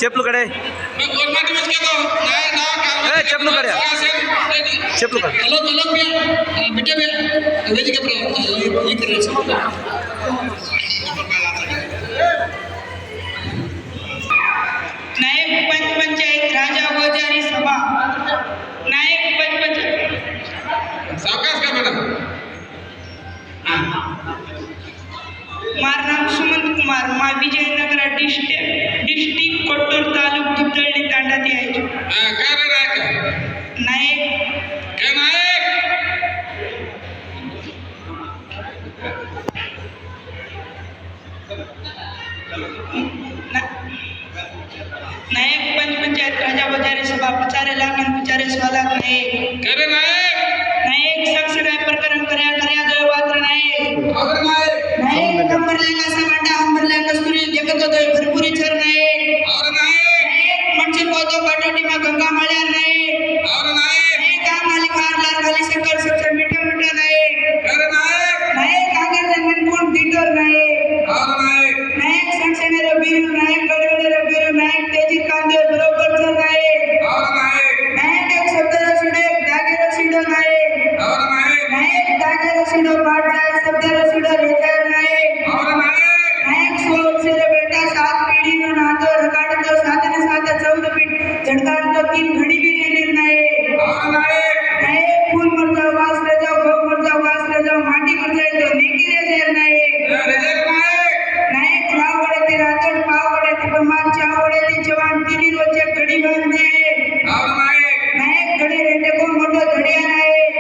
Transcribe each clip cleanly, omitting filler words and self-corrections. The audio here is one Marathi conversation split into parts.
చెప్పులు కడే చెప్పులు కడే చెప్పులు కడే नायक पंचायत राजा गोजारी सभा नायक पंचायत सावकाश का बेटा मार नाम सुमंत कुमार मा विजयनगर डिस्ट्रिक्ट कोट्टूर तालुक दुब्दळ्ळी तांडाती आहे काय रे नायक नायक काय नायक नायक पंचायत राजा गोजारी सभा 50 लाख आणि 50 लाख नायक काय रे नायक नायक सक्सेस प्रकरण कर्या दोय वात्र नायक अगर नायक नायक नंबर लेगा समांडा अंबर लेगा कस्तुरी देखत होतोय भरपुरी चर नायक और नायक नायक म्हणजे कोदो पाटोटी मा गंगा माळ्या नायक और नायक नायक काम मालिक हारलार खाली सकल सच्चा मिठा मिठा नायक काय रे नायक नायक आगर जमीन कोण दिटोर नायक और नायक नायक संक्षेने रबीर नायक गडगडे रबीर नायक तेजी कांदे बरोबर चर नायक और नायक नायक एक शब्द रसिडे एक दागे रसिडो नायक और नायक नायक दागे रसिडो पाठ जाय शब्द रसिडो लेकर नायक और नायक नायक 16 से बेटा 7 पीढ़ी नो नातो रकाट तो 7 ने 7 14 पीढ़ी झटकार तो 3 घड़ी भी रेंdir नायक और नायक नायक फूल मर जाओ घास ले जाओ गौ मर जाओ घास ले जाओ माटी मर जाए तो नेकी रे देर नायक रिजल्ट नायक नायक राव वडे ती राजन पाव वडे ती बमान चाव वडे ती जवान तिनी रोचे घडी बांधे और नायक नायक घडी रेटे को मोठो धडिया नायक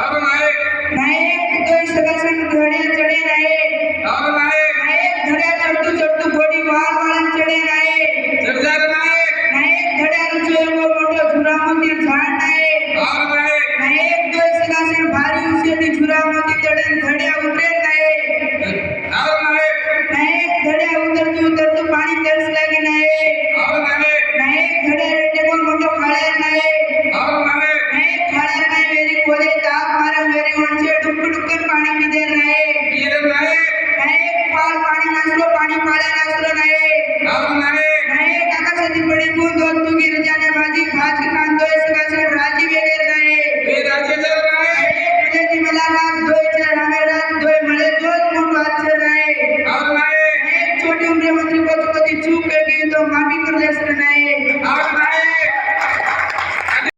और नायक नायक तो सगासन धडिया चढे नायक और नायक नायक धड्या चढतू चढतू घोडी वाळन चढे नायक चढ़ जा रे नायक नायक धड्या रुचो एवो मोठो झुरामती झाड नायक और नायक नायक तो सगासन भारी उसेती झुरामती चढेन धड्या उतरे नायक और नायक नायक धड्या उतरतू पाणी तरस लागे नायक और नायक नायक धड्या रेटे को मोठो खाळ्यार नायक और नायक नायक खाळ्यार नाय वेरी कोले ताप